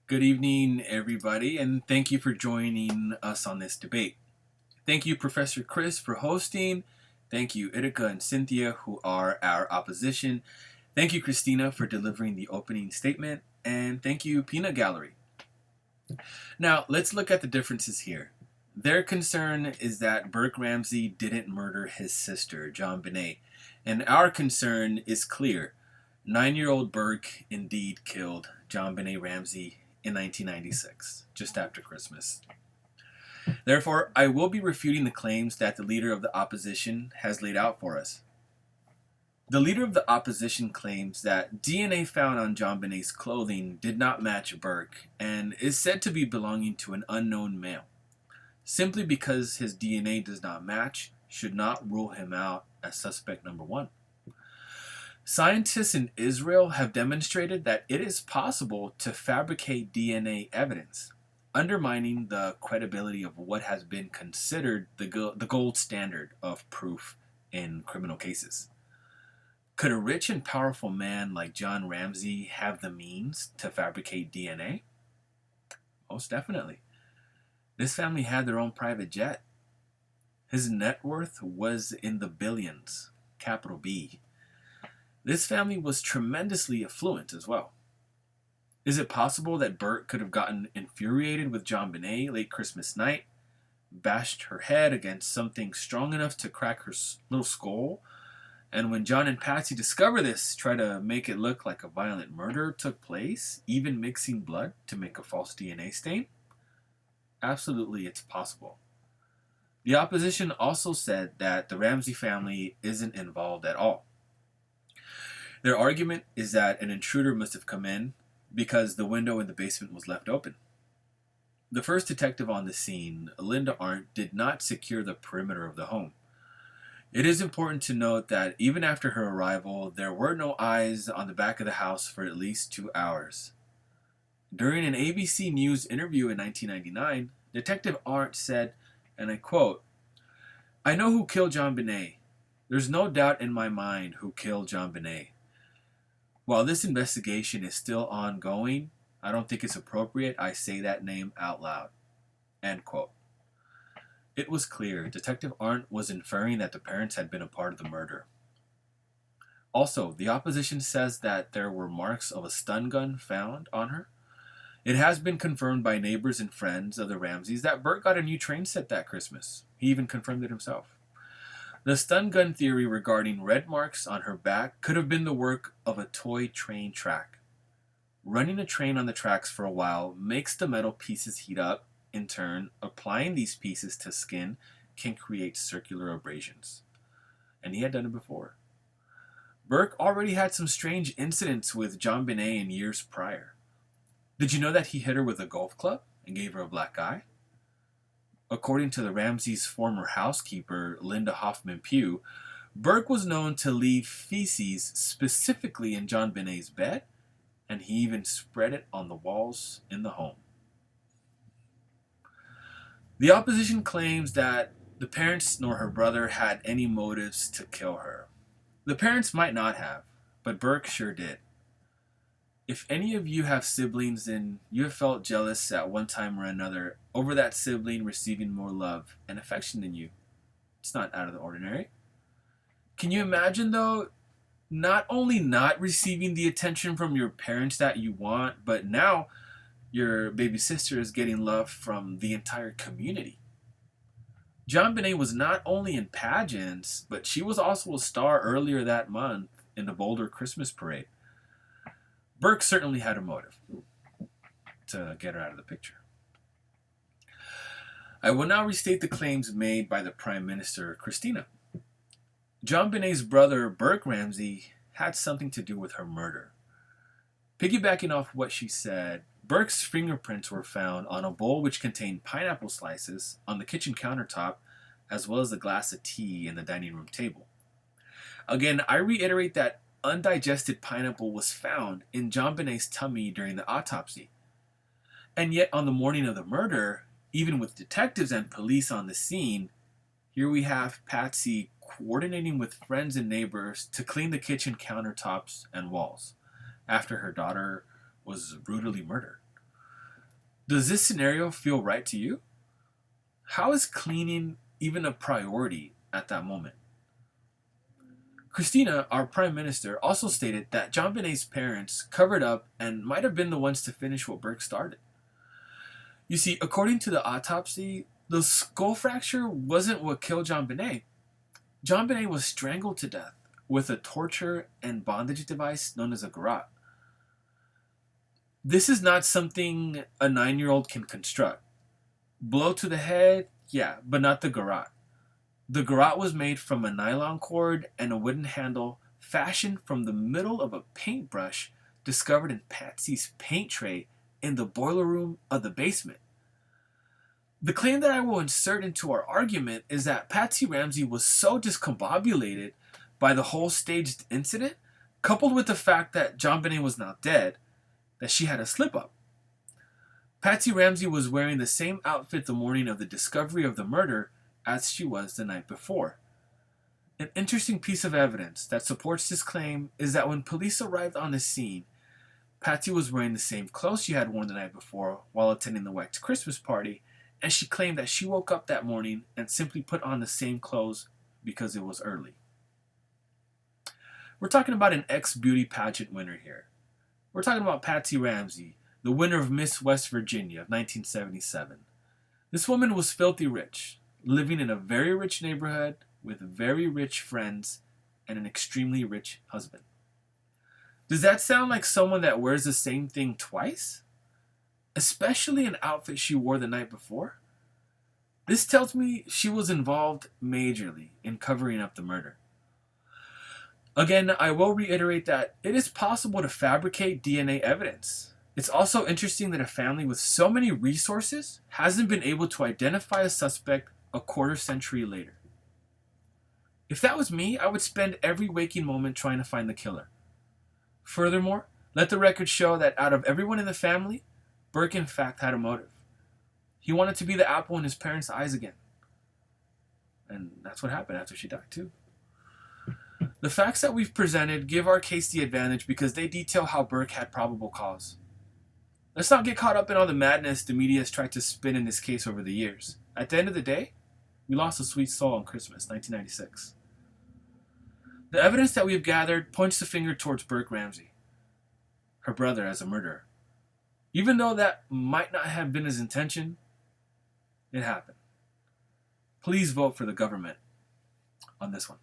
Good evening, everybody, and thank you for joining us on this debate. Thank you, Professor Chris, for hosting. Thank you, Itika and Cynthia, who are our opposition. Thank you, Christina, for delivering the opening statement. And thank you, Peanut Gallery. Now, let's look at the differences here. Their concern is that Burke Ramsey didn't murder his sister, JonBenet. And our concern is clear. 9-year-old Burke indeed killed JonBenet Ramsey in 1996, just after Christmas. Therefore, I will be refuting the claims that the leader of the opposition has laid out for us. The leader of the opposition claims that DNA found on JonBenet's clothing did not match Burke and is said to be belonging to an unknown male. Simply because his DNA does not match should not rule him out as suspect number one. Scientists in Israel have demonstrated that it is possible to fabricate DNA evidence, undermining the credibility of what has been considered the gold standard of proof in criminal cases. Could a rich and powerful man like John Ramsey have the means to fabricate DNA? Most definitely. This family had their own private jet. His net worth was in the billions, capital B. This family was tremendously affluent as well. Is it possible that Burke could have gotten infuriated with JonBenet late Christmas night, bashed her head against something strong enough to crack her little skull, and when John and Patsy discover this, try to make it look like a violent murder took place, even mixing blood to make a false DNA stain? Absolutely, it's possible. The opposition also said that the Ramsey family isn't involved at all. Their argument is that an intruder must have come in because the window in the basement was left open. The first detective on the scene, Linda Arndt, did not secure the perimeter of the home. It is important to note that even after her arrival, there were no eyes on the back of the house for at least 2 hours. During an ABC News interview in 1999, Detective Arndt said, and I quote, "I know who killed JonBenet. There's no doubt in my mind who killed JonBenet. While this investigation is still ongoing, I don't think it's appropriate I say that name out loud." End quote. It was clear Detective Arndt was inferring that the parents had been a part of the murder. Also, the opposition says that there were marks of a stun gun found on her. It has been confirmed by neighbors and friends of the Ramseys that Burke got a new train set that Christmas. He even confirmed it himself. The stun gun theory regarding red marks on her back could have been the work of a toy train track. Running a train on the tracks for a while makes the metal pieces heat up. In turn, applying these pieces to skin can create circular abrasions. And he had done it before. Burke already had some strange incidents with JonBenet in years prior. Did you know that he hit her with a golf club and gave her a black eye? According to the Ramseys' former housekeeper, Linda Hoffman Pugh, Burke was known to leave feces specifically in JonBenet's bed, and he even spread it on the walls in the home. The opposition claims that the parents nor her brother had any motives to kill her. The parents might not have, but Burke sure did. If any of you have siblings and you have felt jealous at one time or another over that sibling receiving more love and affection than you, it's not out of the ordinary. Can you imagine, though, not only not receiving the attention from your parents that you want, but now your baby sister is getting love from the entire community? JonBenet was not only in pageants, but she was also a star earlier that month in the Boulder Christmas Parade. Burke certainly had a motive to get her out of the picture. I will now restate the claims made by the Prime Minister, Christina. JonBenet's brother, Burke Ramsey, had something to do with her murder. Piggybacking off what she said, Burke's fingerprints were found on a bowl which contained pineapple slices on the kitchen countertop, as well as a glass of tea in the dining room table. Again, I reiterate that undigested pineapple was found in JonBenet's tummy during the autopsy. And yet, on the morning of the murder, even with detectives and police on the scene, here we have Patsy coordinating with friends and neighbors to clean the kitchen countertops and walls after her daughter was brutally murdered. Does this scenario feel right to you? How is cleaning even a priority at that moment? Christina, our prime minister, also stated that JonBenet's parents covered up and might have been the ones to finish what Burke started. You see, according to the autopsy, the skull fracture wasn't what killed JonBenet. JonBenet was strangled to death with a torture and bondage device known as a garrote. This is not something a 9-year-old can construct. Blow to the head, yeah, but not the garrote. The garrote was made from a nylon cord and a wooden handle fashioned from the middle of a paintbrush discovered in Patsy's paint tray in the boiler room of the basement. The claim that I will insert into our argument is that Patsy Ramsey was so discombobulated by the whole staged incident, coupled with the fact that JonBenet was now dead, that she had a slip-up. Patsy Ramsey was wearing the same outfit the morning of the discovery of the murder as she was the night before. An interesting piece of evidence that supports this claim is that when police arrived on the scene, Patsy was wearing the same clothes she had worn the night before while attending the White's Christmas party, and she claimed that she woke up that morning and simply put on the same clothes because it was early. We're talking about an ex-beauty pageant winner here. We're talking about Patsy Ramsey, the winner of Miss West Virginia of 1977. This woman was filthy rich, living in a very rich neighborhood with very rich friends and an extremely rich husband. Does that sound like someone that wears the same thing twice? Especially an outfit she wore the night before? This tells me she was involved majorly in covering up the murder. Again, I will reiterate that it is possible to fabricate DNA evidence. It's also interesting that a family with so many resources hasn't been able to identify a suspect a quarter century later. If that was me, I would spend every waking moment trying to find the killer. Furthermore, let the record show that out of everyone in the family, Burke in fact had a motive. He wanted to be the apple in his parents' eyes again. And that's what happened after she died too. The facts that we've presented give our case the advantage because they detail how Burke had probable cause. Let's not get caught up in all the madness the media has tried to spin in this case over the years. At the end of the day, we lost a sweet soul on Christmas, 1996. The evidence that we've gathered points the finger towards Burke Ramsey, her brother, as a murderer. Even though that might not have been his intention, it happened. Please vote for the government on this one.